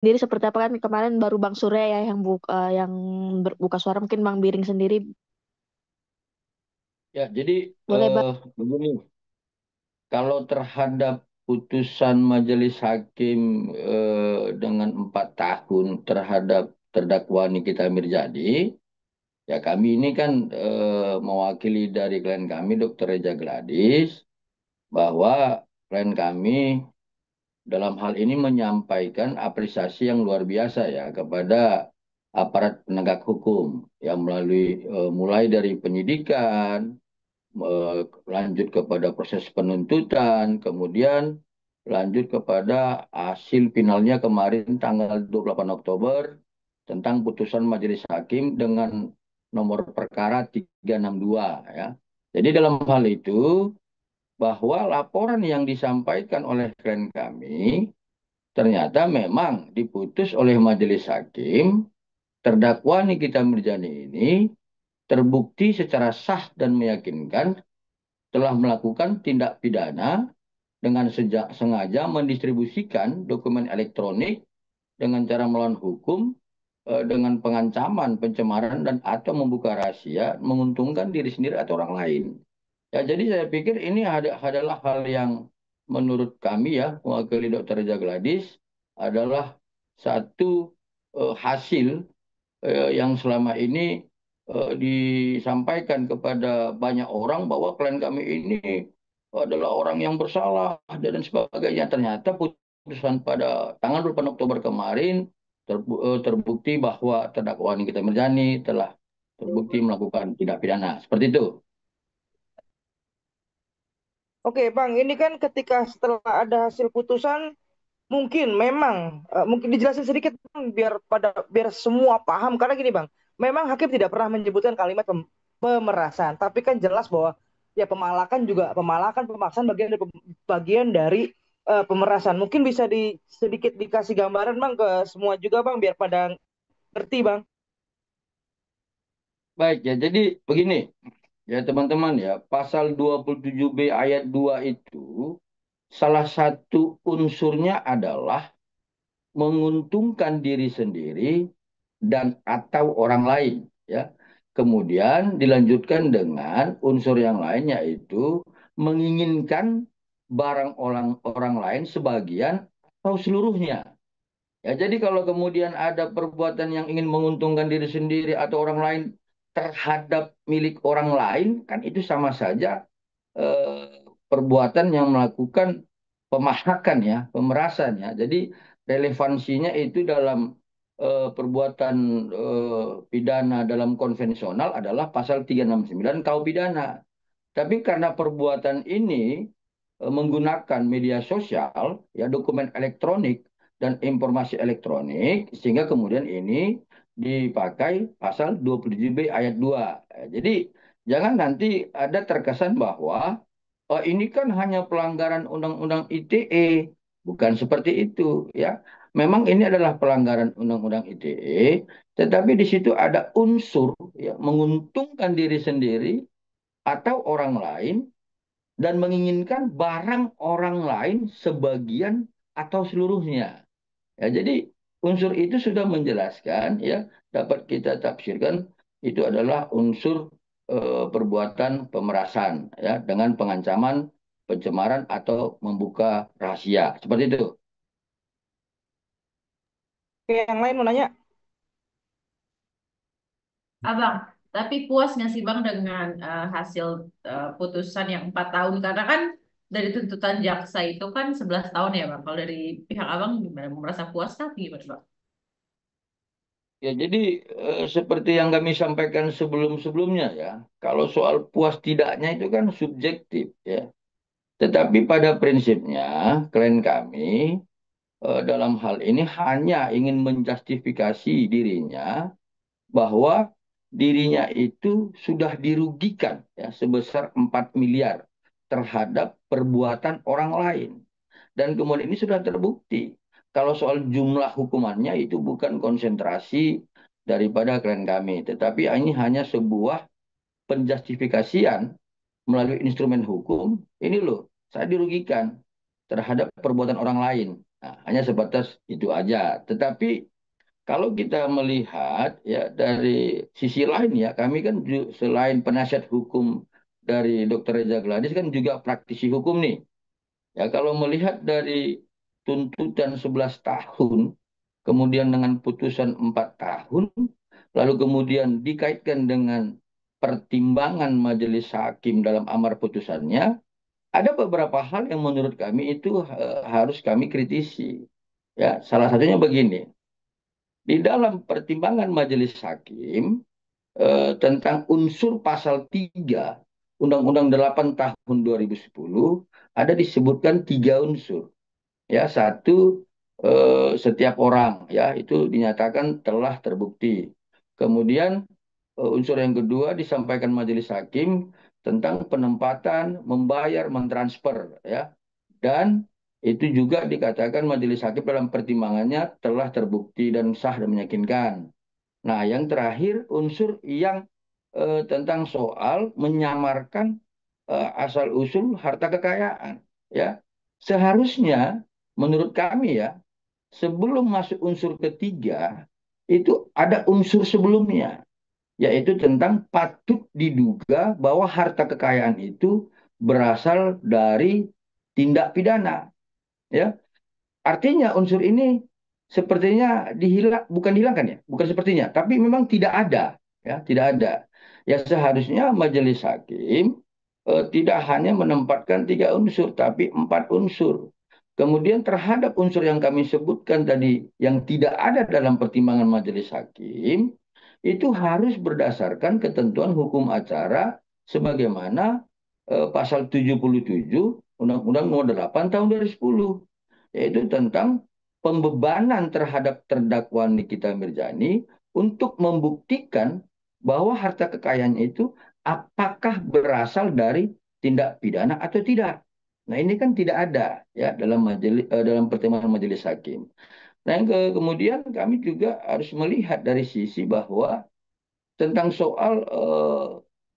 Sendiri seperti apa kan kemarin baru Bang Surya ya yang yang buka suara, mungkin Bang Biring sendiri Ya, jadi boleh Bang. begini, kalau terhadap putusan majelis hakim dengan 4 tahun terhadap terdakwa Nikita Mirzani, ya kami ini kan mewakili dari klien kami, Dr. Reja Gladis, bahwa klien kami dalam hal ini menyampaikan apresiasi yang luar biasa ya kepada aparat penegak hukum yang melalui mulai dari penyidikan, lanjut kepada proses penuntutan, kemudian lanjut kepada hasil finalnya kemarin tanggal 28 Oktober tentang putusan majelis hakim dengan nomor perkara 362 ya. Jadi dalam hal itu bahwa laporan yang disampaikan oleh klien kami ternyata memang diputus oleh majelis hakim, terdakwa Nikita Mirzani ini terbukti secara sah dan meyakinkan telah melakukan tindak pidana dengan sengaja mendistribusikan dokumen elektronik dengan cara melawan hukum, dengan pengancaman, pencemaran dan atau membuka rahasia menguntungkan diri sendiri atau orang lain. Ya, jadi saya pikir ini adalah hal yang menurut kami ya, mewakili Dr. Reza Gladis, adalah satu hasil yang selama ini disampaikan kepada banyak orang bahwa klien kami ini adalah orang yang bersalah dan sebagainya. Ternyata putusan pada tanggal 28 Oktober kemarin terbukti bahwa terdakwa Nikita Mirzani telah terbukti melakukan tindak pidana. Seperti itu. Oke, Bang, ini kan ketika setelah ada hasil putusan, mungkin memang mungkin dijelasin sedikit Bang, biar semua paham. Karena gini, Bang, memang hakim tidak pernah menyebutkan kalimat pemerasan, tapi kan jelas bahwa ya pemalakan pemaksaan bagian dari pemerasan. Mungkin bisa sedikit dikasih gambaran Bang ke semua juga Bang, biar pada ngerti Bang. Baik ya, jadi begini ya teman-teman ya, pasal 27B ayat 2 itu salah satu unsurnya adalah menguntungkan diri sendiri dan atau orang lain ya. Kemudian dilanjutkan dengan unsur yang lain yaitu menginginkan barang orang lain sebagian atau seluruhnya. Ya, jadi kalau kemudian ada perbuatan yang ingin menguntungkan diri sendiri atau orang lain terhadap milik orang lain, kan itu sama saja perbuatan yang melakukan pemahakan ya, pemerasan ya. Jadi relevansinya itu dalam perbuatan pidana dalam konvensional adalah pasal 369 KUH pidana. Tapi karena perbuatan ini menggunakan media sosial, ya dokumen elektronik dan informasi elektronik, sehingga kemudian ini dipakai pasal 27B ayat 2. Jadi jangan nanti ada terkesan bahwa ini kan hanya pelanggaran Undang-Undang ITE, bukan seperti itu ya. Memang ini adalah pelanggaran Undang-Undang ITE, tetapi di situ ada unsur ya menguntungkan diri sendiri atau orang lain dan menginginkan barang orang lain sebagian atau seluruhnya. Ya, jadi unsur itu sudah menjelaskan ya dapat kita tafsirkan itu adalah unsur perbuatan pemerasan ya dengan pengancaman, pencemaran atau membuka rahasia. Seperti itu. Oke, yang lain mau nanya. Abang, tapi puas nggak sih Bang dengan hasil putusan yang 4 tahun? Karena kan dari tuntutan jaksa itu kan 11 tahun ya Bang. Kalau dari pihak Abang gimana? Merasa puas kah? Gimana Bang? Ya, jadi seperti yang kami sampaikan sebelum-sebelumnya ya, kalau soal puas tidaknya itu kan subjektif ya. Tetapi pada prinsipnya, klien kami dalam hal ini hanya ingin menjustifikasi dirinya bahwa dirinya itu sudah dirugikan ya sebesar 4 miliar terhadap perbuatan orang lain. Dan kemudian ini sudah terbukti. Kalau soal jumlah hukumannya itu bukan konsentrasi daripada klien kami, tetapi ini hanya sebuah penjustifikasian melalui instrumen hukum. Ini loh, saya dirugikan terhadap perbuatan orang lain. Nah, hanya sebatas itu aja. Tetapi kalau kita melihat ya dari sisi lain ya, kami kan selain penasihat hukum dari Dr. Reza Gladys kan juga praktisi hukum nih. Ya kalau melihat dari tuntutan 11 tahun, kemudian dengan putusan 4 tahun, lalu kemudian dikaitkan dengan pertimbangan majelis hakim dalam amar putusannya, ada beberapa hal yang menurut kami itu harus kami kritisi. Ya, salah satunya begini. Di dalam pertimbangan majelis hakim tentang unsur pasal 3 Undang-Undang 8 tahun 2010 ada disebutkan 3 unsur. Ya, satu setiap orang ya itu dinyatakan telah terbukti. Kemudian unsur yang kedua disampaikan majelis hakim tentang penempatan, membayar, mentransfer ya. Dan itu juga dikatakan majelis hakim dalam pertimbangannya telah terbukti dan sah dan meyakinkan. Nah, yang terakhir unsur yang tentang soal menyamarkan asal usul harta kekayaan ya. Seharusnya menurut kami ya, sebelum masuk unsur ketiga itu ada unsur sebelumnya, yaitu tentang patut diduga bahwa harta kekayaan itu berasal dari tindak pidana ya. Artinya unsur ini sepertinya bukan dihilangkan ya, bukan sepertinya, tapi memang tidak ada, ya, tidak ada. Ya seharusnya majelis hakim tidak hanya menempatkan 3 unsur, tapi 4 unsur. Kemudian terhadap unsur yang kami sebutkan tadi yang tidak ada dalam pertimbangan majelis hakim, itu harus berdasarkan ketentuan hukum acara sebagaimana pasal 77 Undang-Undang Nomor 8 Tahun 2010, yaitu tentang pembebanan terhadap terdakwa Nikita Mirzani untuk membuktikan bahwa harta kekayaannya itu apakah berasal dari tindak pidana atau tidak. Nah, ini kan tidak ada ya dalam pertimbangan majelis hakim. Nah, kemudian kami juga harus melihat dari sisi bahwa tentang soal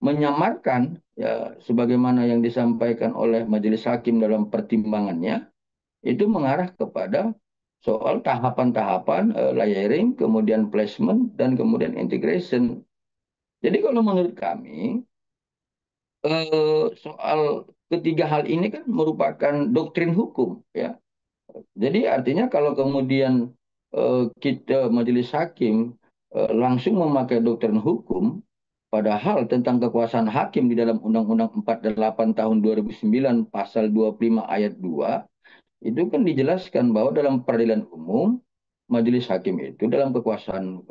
menyamarkan ya sebagaimana yang disampaikan oleh majelis hakim dalam pertimbangannya itu mengarah kepada soal tahapan-tahapan layering, kemudian placement, dan kemudian integration. Jadi kalau menurut kami, soal ketiga hal ini kan merupakan doktrin hukum, ya. Jadi artinya kalau kemudian kita majelis hakim langsung memakai doktrin hukum, padahal tentang kekuasaan hakim di dalam Undang-Undang 48 tahun 2009 pasal 25 ayat 2 itu kan dijelaskan bahwa dalam peradilan umum majelis hakim itu dalam kekuasaan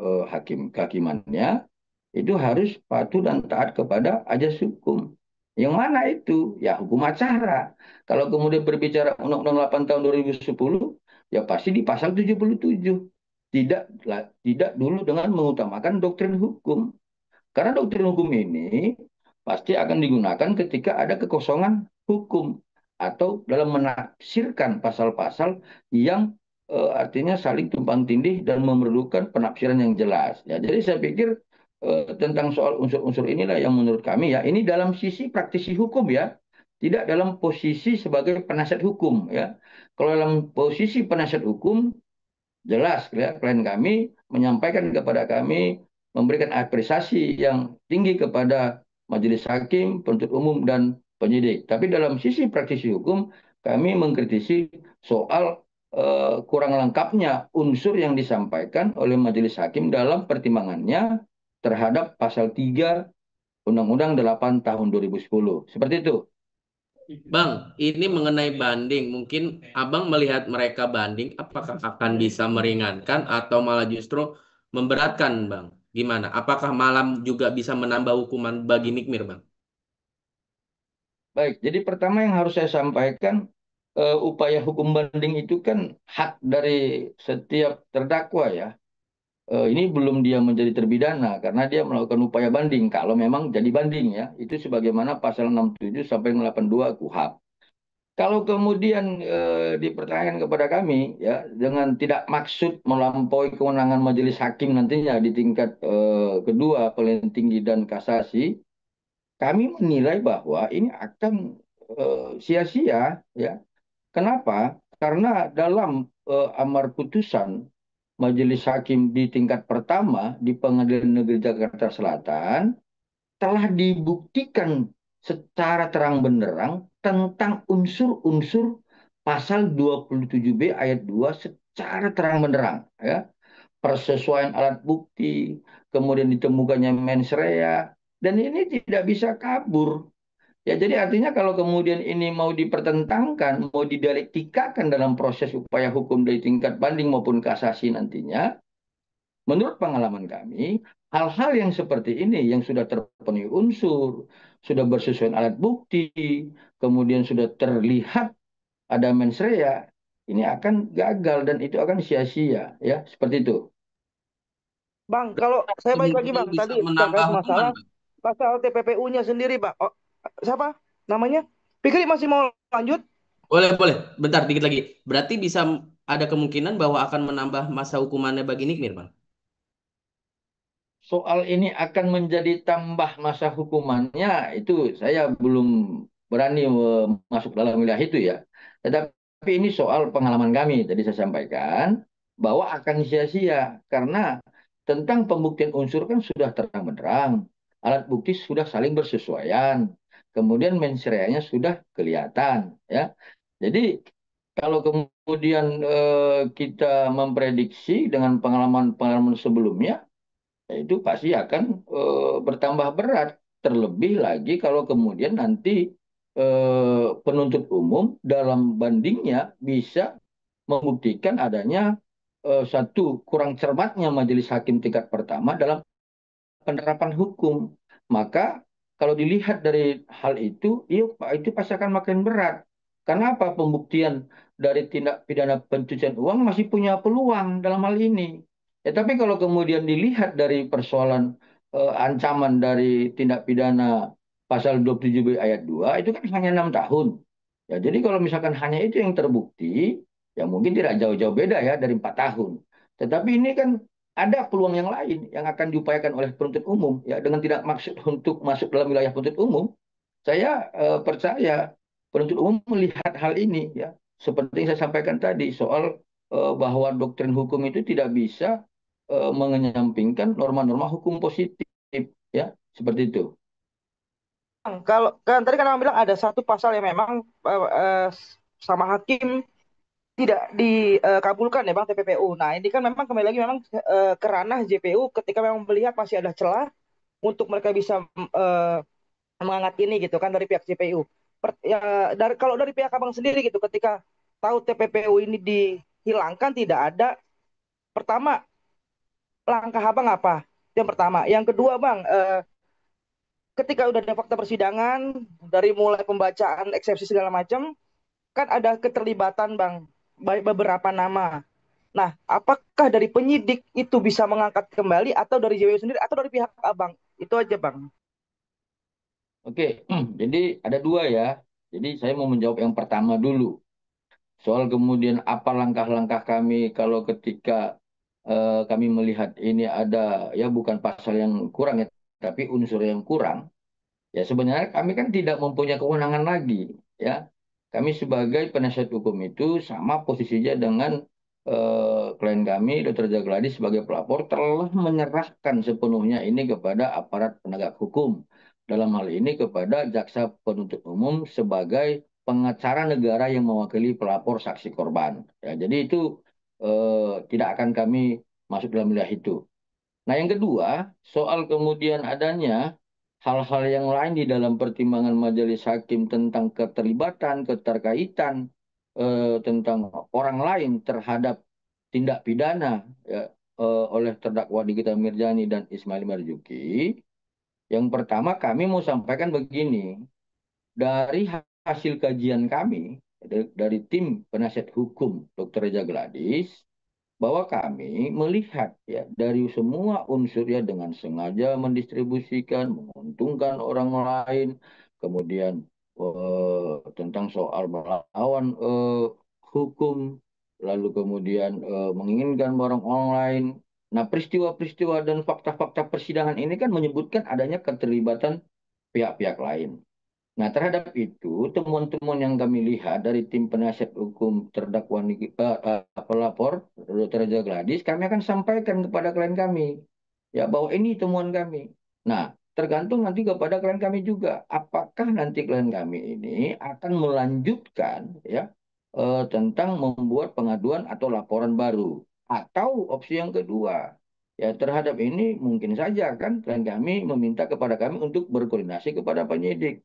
kehakimannya itu harus patuh dan taat kepada ajas hukum. Yang mana itu? Ya hukum acara. Kalau kemudian berbicara Undang-Undang 8 tahun 2010, ya pasti di pasal 77. Tidak dulu dengan mengutamakan doktrin hukum. Karena doktrin hukum ini pasti akan digunakan ketika ada kekosongan hukum atau dalam menafsirkan pasal-pasal yang artinya saling tumpang tindih dan memerlukan penafsiran yang jelas. Ya, jadi saya pikir tentang soal unsur-unsur inilah yang menurut kami ya ini dalam sisi praktisi hukum ya, tidak dalam posisi sebagai penasihat hukum ya. Kalau dalam posisi penasihat hukum jelas ya, klien kami menyampaikan kepada kami, memberikan apresiasi yang tinggi kepada majelis hakim, penuntut umum, dan penyidik. Tapi dalam sisi praktisi hukum, kami mengkritisi soal kurang lengkapnya unsur yang disampaikan oleh majelis hakim dalam pertimbangannya terhadap pasal 3 Undang-Undang 8 tahun 2010. Seperti itu. Bang, ini mengenai banding. Mungkin Abang melihat mereka banding, apakah akan bisa meringankan atau malah justru memberatkan, Bang? Gimana? Apakah malam juga bisa menambah hukuman bagi Nikmir, Bang? Baik, jadi pertama yang harus saya sampaikan, upaya hukum banding itu kan hak dari setiap terdakwa ya. Ini belum dia menjadi terpidana karena dia melakukan upaya banding. Kalau memang jadi banding ya, itu sebagaimana pasal 67 sampai 82 KUHP. Kalau kemudian dipertanyakan kepada kami ya dengan tidak maksud melampaui kewenangan majelis hakim nantinya di tingkat kedua paling tinggi dan kasasi, kami menilai bahwa ini akan sia-sia ya. Kenapa? Karena dalam amar putusan Majelis Hakim di tingkat pertama di Pengadilan Negeri Jakarta Selatan telah dibuktikan secara terang benderang tentang unsur-unsur pasal 27B ayat 2 secara terang benderang, ya. Persesuaian alat bukti, kemudian ditemukannya mens rea, dan ini tidak bisa kabur. Ya, jadi artinya kalau kemudian ini mau dipertentangkan, mau didialektikakan dalam proses upaya hukum dari tingkat banding maupun kasasi nantinya, menurut pengalaman kami, hal-hal yang seperti ini yang sudah terpenuhi unsur, sudah bersesuaian alat bukti, kemudian sudah terlihat ada mens rea, ini akan gagal dan itu akan sia-sia, ya, seperti itu. Bang, kalau saya balik lagi Kemungkinan Bang, bisa tadi menambah terkait hukuman, masalah Bang. pasal TPPU-nya sendiri, Bang. Oh, siapa namanya? Pikir masih mau lanjut? Boleh, boleh. Bentar, dikit lagi. Berarti bisa ada kemungkinan bahwa akan menambah masa hukumannya bagi Nikmir, Bang. Soal ini akan menjadi tambah masa hukumannya, itu saya belum berani masuk dalam wilayah itu ya. Tetapi ini soal pengalaman kami, tadi saya sampaikan bahwa akan sia-sia karena tentang pembuktian unsur kan sudah terang benderang, alat bukti sudah saling bersesuaian, kemudian mens rea-nya sudah kelihatan, ya. Jadi kalau kemudian kita memprediksi dengan pengalaman-pengalaman sebelumnya, ya itu pasti akan bertambah berat. Terlebih lagi kalau kemudian nanti penuntut umum dalam bandingnya bisa membuktikan adanya satu kurang cermatnya majelis hakim tingkat pertama dalam penerapan hukum. Maka kalau dilihat dari hal itu, iya Pak, itu pasti akan makin berat. Karena apa? Pembuktian dari tindak pidana pencucian uang masih punya peluang dalam hal ini. Ya, tapi kalau kemudian dilihat dari persoalan ancaman dari tindak pidana pasal 27B ayat 2 itu kan hanya 6 tahun. Ya, jadi kalau misalkan hanya itu yang terbukti, ya mungkin tidak jauh-jauh beda ya dari 4 tahun. Tetapi ini kan ada peluang yang lain yang akan diupayakan oleh penuntut umum, ya, dengan tidak maksud untuk masuk dalam wilayah penuntut umum. Saya percaya penuntut umum melihat hal ini, ya, seperti yang saya sampaikan tadi soal bahwa doktrin hukum itu tidak bisa mengenyampingkan norma-norma hukum positif, ya, seperti itu. Bang, kalau kan tadi kan Abang bilang ada satu pasal yang memang sama hakim tidak dikabulkan ya Bang, TPPU. Nah, ini kan memang kembali lagi memang ke ranah JPU ketika memang melihat masih ada celah untuk mereka bisa eh, mengangkat ini gitu kan dari pihak JPU. Kalau dari pihak Abang sendiri gitu ketika tahu TPPU ini dihilangkan tidak ada, pertama langkah Abang apa? Yang pertama. Yang kedua Bang, ketika udah ada fakta persidangan dari mulai pembacaan eksepsi segala macam, kan ada keterlibatan Bang beberapa nama. Nah, apakah dari penyidik itu bisa mengangkat kembali atau dari JPU sendiri atau dari pihak Abang? Itu aja Bang. Oke, jadi ada dua ya. Jadi saya mau menjawab yang pertama dulu. Soal kemudian apa langkah-langkah kami kalau ketika kami melihat ini ada, ya, bukan pasal yang kurang ya, tapi unsur yang kurang. Ya sebenarnya kami kan tidak mempunyai kewenangan lagi, ya. Kami sebagai penasihat hukum itu sama posisinya dengan klien kami, Dr. Jagladi sebagai pelapor telah menyerahkan sepenuhnya ini kepada aparat penegak hukum. Dalam hal ini kepada jaksa penuntut umum sebagai pengacara negara yang mewakili pelapor saksi korban. Ya, jadi itu tidak akan kami masuk dalam wilayah itu. Nah, yang kedua, soal kemudian adanya hal-hal yang lain di dalam pertimbangan majelis hakim tentang keterlibatan, keterkaitan tentang orang lain terhadap tindak pidana, ya, oleh terdakwa Nikita Mirzani dan Ismail Marzuki. Yang pertama kami mau sampaikan begini, dari hasil kajian kami dari tim penasihat hukum Dr. Reza Gladis, bahwa kami melihat, ya, dari semua unsur, ya, dengan sengaja mendistribusikan, menguntungkan orang lain, kemudian tentang soal melawan hukum, lalu kemudian menginginkan orang lain. Nah, peristiwa-peristiwa dan fakta-fakta persidangan ini kan menyebutkan adanya keterlibatan pihak-pihak lain. Nah, terhadap itu, temuan-temuan yang kami lihat dari tim penasihat hukum terdakwa pelapor, Dr. Raja Gladys, kami akan sampaikan kepada klien kami, ya bahwa ini temuan kami. Nah, tergantung nanti kepada klien kami juga, apakah nanti klien kami ini akan melanjutkan, ya, tentang membuat pengaduan atau laporan baru, atau opsi yang kedua. Ya, terhadap ini mungkin saja kan klien kami meminta kepada kami untuk berkoordinasi kepada penyidik.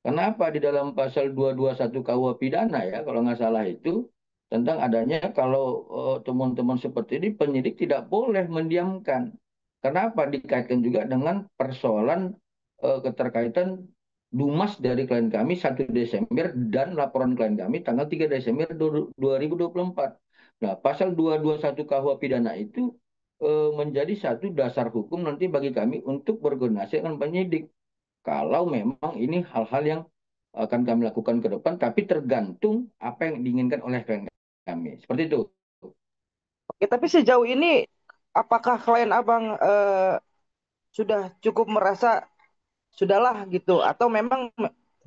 Kenapa di dalam pasal 221 KUH pidana ya, kalau nggak salah itu, tentang adanya kalau teman-teman seperti ini penyidik tidak boleh mendiamkan. Kenapa? Dikaitkan juga dengan persoalan keterkaitan Dumas dari klien kami 1 Desember dan laporan klien kami tanggal 3 Desember 2024. Nah, pasal 221 KUH pidana itu menjadi satu dasar hukum nanti bagi kami untuk berkoordinasi dengan penyidik kalau memang ini hal-hal yang akan kami lakukan ke depan, tapi tergantung apa yang diinginkan oleh klien kami. Seperti itu. Oke, tapi sejauh ini apakah klien abang sudah cukup merasa sudahlah gitu, atau memang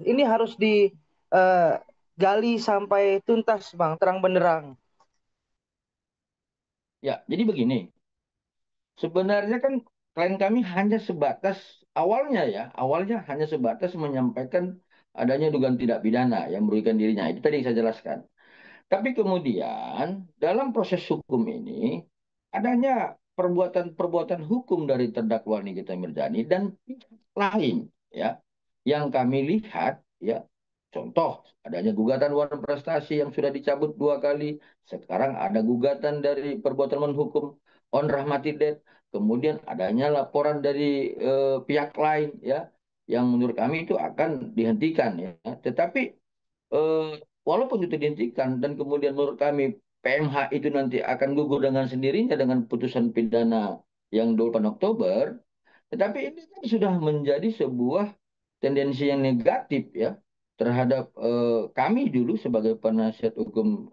ini harus digali sampai tuntas, bang, terang benderang? Ya, jadi begini. Sebenarnya kan klien kami hanya sebatas awalnya hanya sebatas menyampaikan adanya dugaan tidak pidana yang merugikan dirinya. Itu tadi yang saya jelaskan. Tapi kemudian dalam proses hukum ini adanya perbuatan-perbuatan hukum dari terdakwa Nikita Mirzani dan pihak lain ya yang kami lihat ya contoh adanya gugatan warga prestasi yang sudah dicabut 2 kali, sekarang ada gugatan dari perbuatan hukum On Rahmati Det, kemudian adanya laporan dari pihak lain ya yang menurut kami itu akan dihentikan ya, tetapi eh, walaupun itu dihentikan dan kemudian menurut kami PMH itu nanti akan gugur dengan sendirinya dengan putusan pidana yang 28 Oktober, tetapi ini kan sudah menjadi sebuah tendensi yang negatif ya terhadap kami dulu sebagai penasihat hukum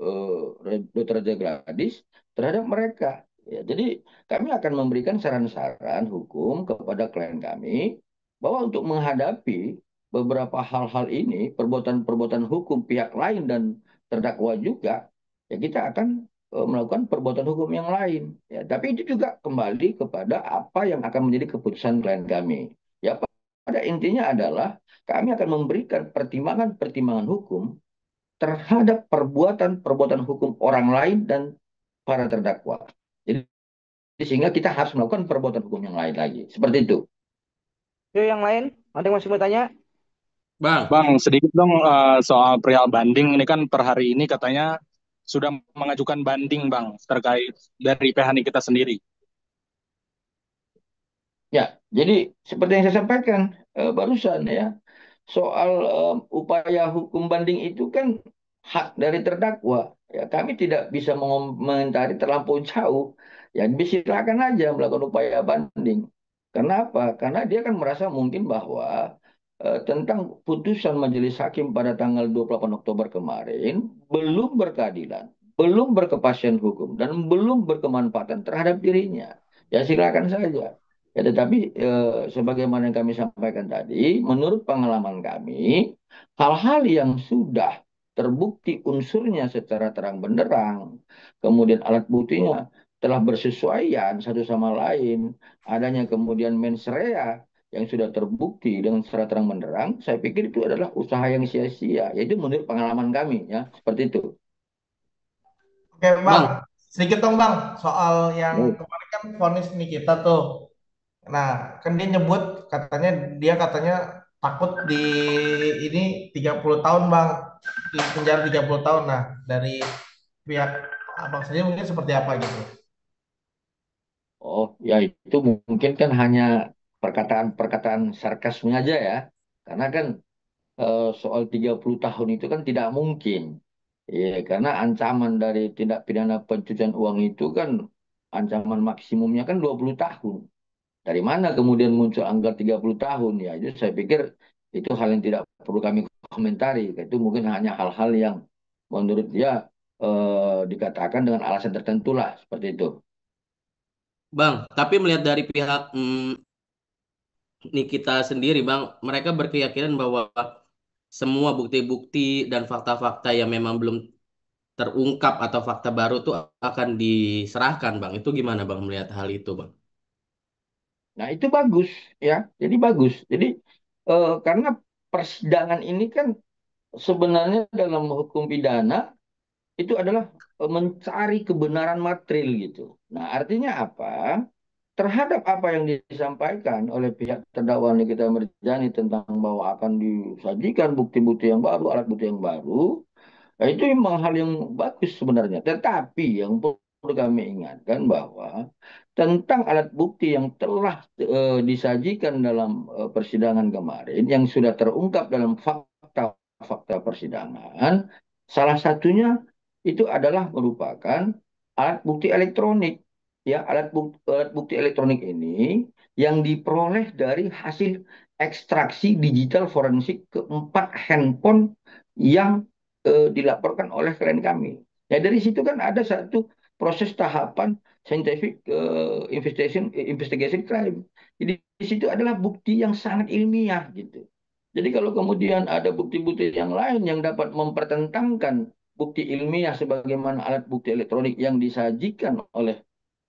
Dr. Raja Gladys terhadap mereka. Ya, jadi kami akan memberikan saran-saran hukum kepada klien kami bahwa untuk menghadapi beberapa hal-hal ini, perbuatan-perbuatan hukum pihak lain dan terdakwa juga, ya kita akan melakukan perbuatan hukum yang lain. Ya, tapi itu juga kembali kepada apa yang akan menjadi keputusan klien kami. Ya, pada intinya adalah kami akan memberikan pertimbangan-pertimbangan hukum terhadap perbuatan-perbuatan hukum orang lain dan para terdakwa. Jadi sehingga kita harus melakukan perbuatan hukum yang lain lagi. Seperti itu. Yuk yang lain, ada yang masih mau tanya? Bang, Bang, sedikit dong soal perihal banding. Ini kan per hari ini katanya sudah mengajukan banding, Bang, terkait dari pihak kita sendiri. Ya, jadi seperti yang saya sampaikan barusan ya, soal upaya hukum banding itu kan hak dari terdakwa. Ya, kami tidak bisa mengomentari terlampau jauh. Ya, silakan aja melakukan upaya banding. Kenapa? Karena dia kan merasa mungkin bahwa tentang putusan majelis hakim pada tanggal 28 Oktober kemarin belum berkeadilan, belum berkepastian hukum, dan belum berkemanfaatan terhadap dirinya. Ya, silakan saja. Ya, tetapi sebagaimana yang kami sampaikan tadi, menurut pengalaman kami, hal-hal yang sudah terbukti unsurnya secara terang benderang, kemudian alat buktinya telah bersesuaian satu sama lain, adanya kemudian mens rea yang sudah terbukti dengan secara terang benderang, saya pikir itu adalah usaha yang sia-sia. Yaitu menurut pengalaman kami, ya seperti itu. Oke, Bang. Bang, Sedikit dong, Bang. Soal yang Baik. kemarin kan vonis Nikita tuh. Nah, kan dia nyebut katanya takut di ini 30 tahun, Bang. Di penjara 30 tahun. Nah, dari pihak Abang sendiri mungkin seperti apa gitu. Oh, ya itu mungkin kan hanya perkataan-perkataan sarkasme aja ya. Karena kan soal 30 tahun itu kan tidak mungkin. Ya, karena ancaman dari tindak pidana pencucian uang itu kan ancaman maksimumnya kan 20 tahun. Dari mana kemudian muncul angka 30 tahun? Ya, itu saya pikir itu hal yang tidak perlu kami komentari. Itu mungkin hanya hal-hal yang menurut dia dikatakan dengan alasan tertentu lah, seperti itu. Bang, tapi melihat dari pihak Nikita sendiri, Bang, mereka berkeyakinan bahwa semua bukti-bukti dan fakta-fakta yang memang belum terungkap atau fakta baru tuh akan diserahkan, Bang. Itu gimana, Bang, melihat hal itu, Bang? Nah, itu bagus ya. Jadi bagus. Jadi karena persidangan ini kan sebenarnya dalam hukum pidana itu adalah mencari kebenaran material gitu. Nah, artinya apa? Terhadap apa yang disampaikan oleh pihak terdakwa Nikita Mirzani tentang bahwa akan disajikan bukti-bukti yang baru, alat bukti yang baru, nah, itu memang hal yang bagus sebenarnya. Tetapi yang perlu kami ingatkan bahwa tentang alat bukti yang telah disajikan dalam persidangan kemarin, yang sudah terungkap dalam fakta-fakta persidangan, salah satunya itu adalah merupakan alat bukti elektronik. Ya, alat bukti elektronik ini yang diperoleh dari hasil ekstraksi digital forensik keempat handphone yang dilaporkan oleh klien kami. Ya, dari situ kan ada satu proses tahapan scientific investigation crime. Jadi di situ adalah bukti yang sangat ilmiah gitu. Jadi kalau kemudian ada bukti-bukti yang lain yang dapat mempertentangkan bukti ilmiah sebagaimana alat bukti elektronik yang disajikan oleh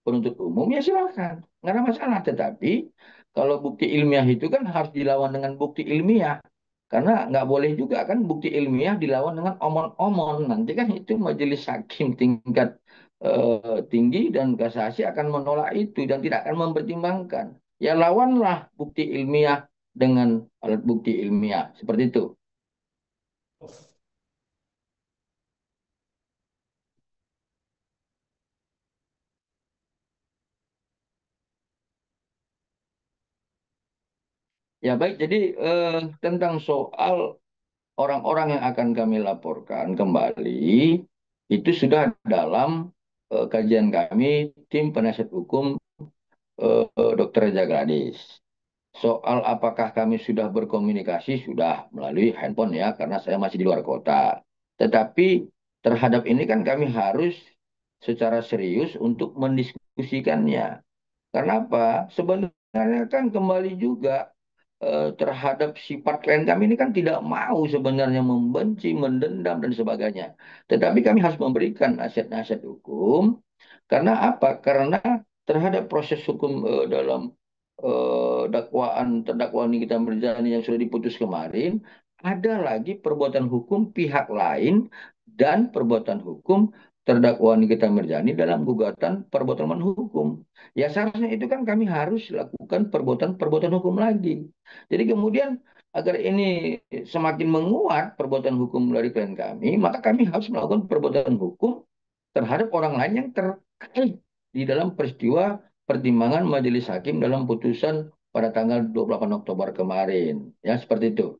penuntut umum, ya silakan, nggak ada masalah. Tetapi kalau bukti ilmiah itu kan harus dilawan dengan bukti ilmiah, karena nggak boleh juga kan bukti ilmiah dilawan dengan omon-omon. Nanti kan itu majelis hakim tingkat tinggi dan kasasi akan menolak itu dan tidak akan mempertimbangkan. Ya lawanlah bukti ilmiah dengan alat bukti ilmiah seperti itu. Ya baik, jadi tentang soal orang-orang yang akan kami laporkan kembali itu sudah dalam kajian kami tim penasihat hukum Dr. Reza Gladis. Soal apakah kami sudah berkomunikasi sudah melalui handphone ya karena saya masih di luar kota. Tetapi terhadap ini kan kami harus secara serius untuk mendiskusikannya. Karena apa? Sebenarnya kan kembali juga terhadap sifat klien kami ini kan tidak mau sebenarnya membenci, mendendam, dan sebagainya. Tetapi kami harus memberikan nasihat-nasihat hukum. Karena apa? Karena terhadap proses hukum dalam dakwaan terdakwa Nikita Mirzani yang sudah diputus kemarin, ada lagi perbuatan hukum pihak lain dan perbuatan hukum terdakwa Nikita Mirzani dalam gugatan perbuatan melawan hukum. Ya seharusnya itu kan kami harus lakukan perbuatan-perbuatan hukum lagi. Jadi kemudian agar ini semakin menguat perbuatan hukum dari klien kami, maka kami harus melakukan perbuatan hukum terhadap orang lain yang terkait di dalam peristiwa pertimbangan majelis hakim dalam putusan pada tanggal 28 Oktober kemarin. Ya, seperti itu.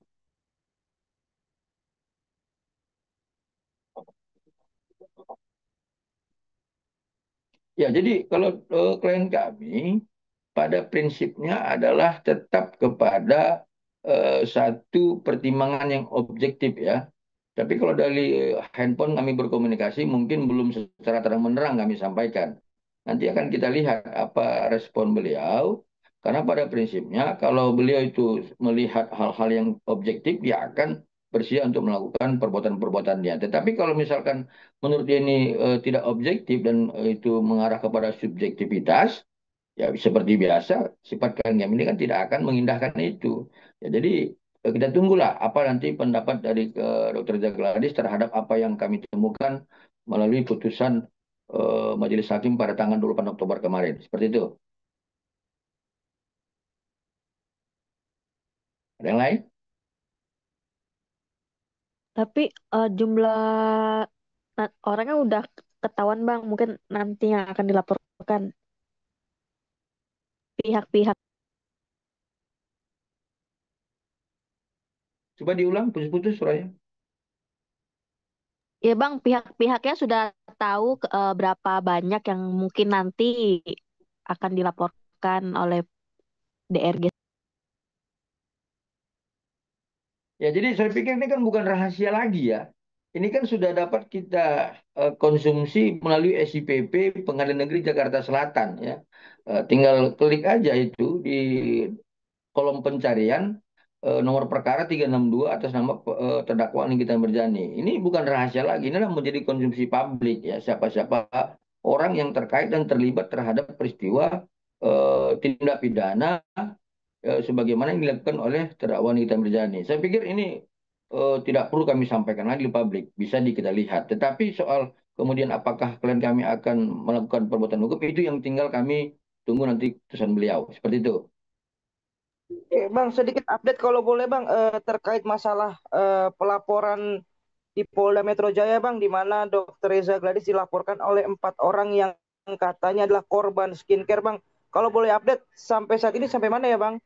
Ya, jadi kalau klien kami pada prinsipnya adalah tetap kepada satu pertimbangan yang objektif ya. Tapi kalau dari handphone kami berkomunikasi mungkin belum secara terang-menerang kami sampaikan. Nanti akan kita lihat apa respon beliau. Karena pada prinsipnya kalau beliau itu melihat hal-hal yang objektif, dia akan bersedia untuk melakukan perbuatan-perbuatannya. Tetapi kalau misalkan menurut dia ini tidak objektif dan itu mengarah kepada subjektivitas, ya seperti biasa, sifat klien ini kan tidak akan mengindahkan itu. Ya, jadi kita tunggulah apa nanti pendapat dari Dr. Jagladis terhadap apa yang kami temukan melalui putusan Majelis Hakim pada tanggal 28 Oktober kemarin. Seperti itu. Ada yang lain? Tapi jumlah orangnya udah ketahuan Bang, mungkin nanti yang akan dilaporkan pihak-pihak. Coba diulang, putus-putus suaranya. Ya Bang, pihak-pihaknya sudah tahu berapa banyak yang mungkin nanti akan dilaporkan oleh DRG. Ya, jadi saya pikir ini kan bukan rahasia lagi ya. Ini kan sudah dapat kita konsumsi melalui SIPP Pengadilan Negeri Jakarta Selatan ya. Tinggal klik aja itu di kolom pencarian nomor perkara 362 atas nama terdakwa Nikita Mirzani. Ini bukan rahasia lagi, ini adalah menjadi konsumsi publik ya. Siapa-siapa orang yang terkait dan terlibat terhadap peristiwa tindak pidana sebagaimana yang dilakukan oleh terdakwa Nikita Mirzani. Saya pikir ini tidak perlu kami sampaikan lagi di publik, bisa kita lihat. Tetapi soal kemudian apakah klien kami akan melakukan perbuatan hukum, itu yang tinggal kami tunggu nanti keputusan beliau. Seperti itu. Oke, Bang, sedikit update kalau boleh Bang terkait masalah pelaporan di Polda Metro Jaya Bang, di mana Dr. Reza Gladys dilaporkan oleh 4 orang yang katanya adalah korban skincare Bang. Kalau boleh update sampai saat ini sampai mana ya Bang?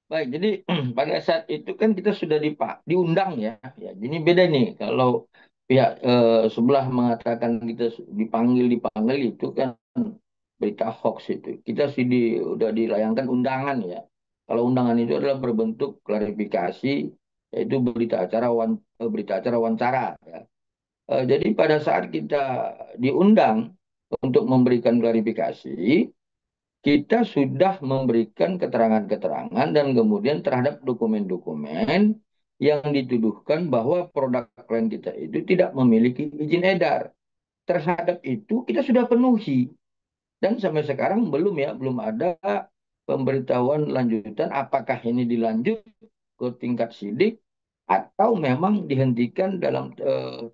Baik, jadi pada saat itu kan kita sudah diundang ya. Ya, ini beda nih kalau pihak sebelah mengatakan kita dipanggil itu kan berita hoax itu. Kita udah dilayangkan undangan ya. Kalau undangan itu adalah berbentuk klarifikasi, yaitu berita acara wawancara ya. Jadi pada saat kita diundang untuk memberikan klarifikasi, kita sudah memberikan keterangan-keterangan dan kemudian terhadap dokumen-dokumen yang dituduhkan bahwa produk klien kita itu tidak memiliki izin edar. Terhadap itu kita sudah penuhi dan sampai sekarang belum ada pemberitahuan lanjutan apakah ini dilanjut ke tingkat sidik atau memang dihentikan dalam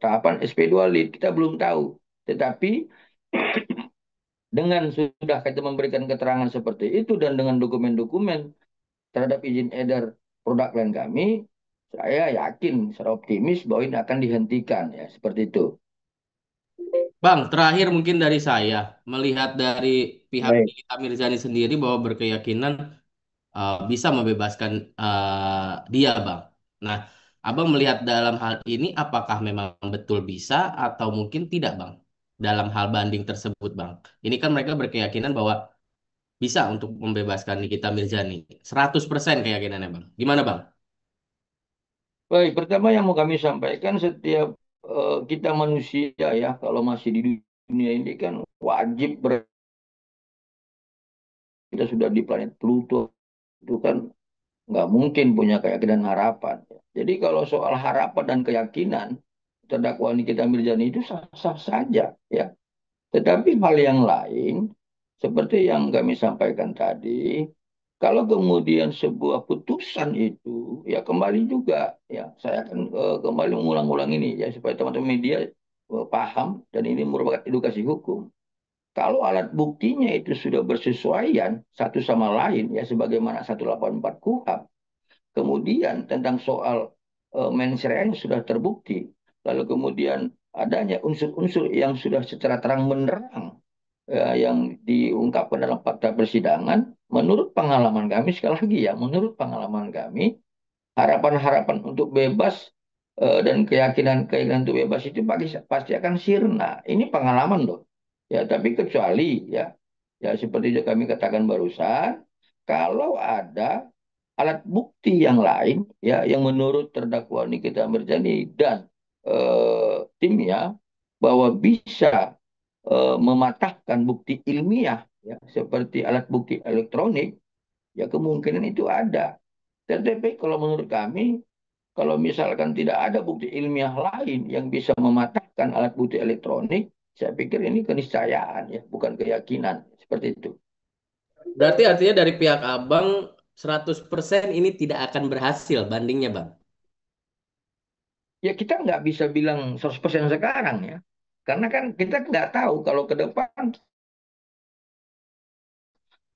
tahapan SP2 lead, kita belum tahu. Tetapi dengan sudah kita memberikan keterangan seperti itu dan dengan dokumen-dokumen terhadap izin edar produk klien kami, saya yakin secara optimis bahwa ini akan dihentikan ya, seperti itu. Bang, terakhir mungkin dari saya, melihat dari pihak Baik. Nikita Mirzani sendiri bahwa berkeyakinan bisa membebaskan dia, Bang. Nah, Abang melihat dalam hal ini apakah memang betul bisa atau mungkin tidak, Bang? Dalam hal banding tersebut, Bang. Ini kan mereka berkeyakinan bahwa bisa untuk membebaskan Nikita Mirzani. 100% keyakinannya, Bang. Gimana, Bang? Baik, pertama yang mau kami sampaikan, setiap kita manusia ya, kalau masih di dunia ini kan wajib kita sudah di planet Pluto, itu kan nggak mungkin punya keyakinan harapan. Jadi kalau soal harapan dan keyakinan terdakwa Nikita Mirzani itu sah-sah saja ya. Tetapi hal yang lain seperti yang kami sampaikan tadi, kalau kemudian sebuah putusan itu ya kembali juga ya, saya akan kembali mengulang-ulang ini ya supaya teman-teman media paham dan ini merupakan edukasi hukum. Kalau alat buktinya itu sudah bersesuaian satu sama lain ya sebagaimana 184 KUHP, kemudian tentang soal mens rea sudah terbukti, lalu kemudian adanya unsur-unsur yang sudah secara terang-benderang yang diungkapkan dalam fakta persidangan, menurut pengalaman kami, sekali lagi ya, menurut pengalaman kami, harapan-harapan untuk bebas dan keyakinan-keyakinan untuk bebas itu pasti akan sirna. Ini pengalaman loh. Ya, tapi kecuali ya seperti yang kami katakan barusan, kalau ada alat bukti yang lain ya yang menurut terdakwa Nikita Mirzani dan timnya bahwa bisa mematahkan bukti ilmiah ya seperti alat bukti elektronik, ya kemungkinan itu ada. Tetapi kalau menurut kami, kalau misalkan tidak ada bukti ilmiah lain yang bisa mematahkan alat bukti elektronik, saya pikir ini keniscayaan ya, bukan keyakinan. Seperti itu. Berarti artinya dari pihak Abang 100% ini tidak akan berhasil bandingnya, Bang. Ya kita nggak bisa bilang 100% sekarang ya. Karena kan kita nggak tahu kalau ke depan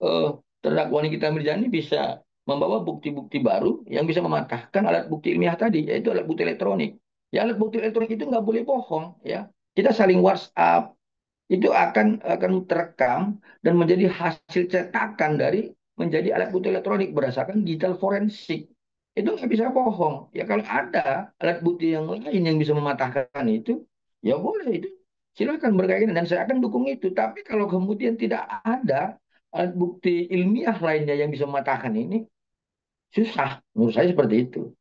eh, terdakwa Nikita Mirzani bisa membawa bukti-bukti baru yang bisa mematahkan alat bukti ilmiah tadi, yaitu alat bukti elektronik. Ya alat bukti elektronik itu nggak boleh bohong ya. Kita saling WhatsApp, itu akan terekam dan menjadi hasil cetakan dari menjadi alat bukti elektronik berdasarkan digital forensik. Itu nggak bisa bohong. Ya kalau ada alat bukti yang lain yang bisa mematahkan itu, ya boleh itu. Silakan berkaitan dan saya akan dukung itu. Tapi kalau kemudian tidak ada alat bukti ilmiah lainnya yang bisa mematahkan ini, susah. Menurut saya seperti itu.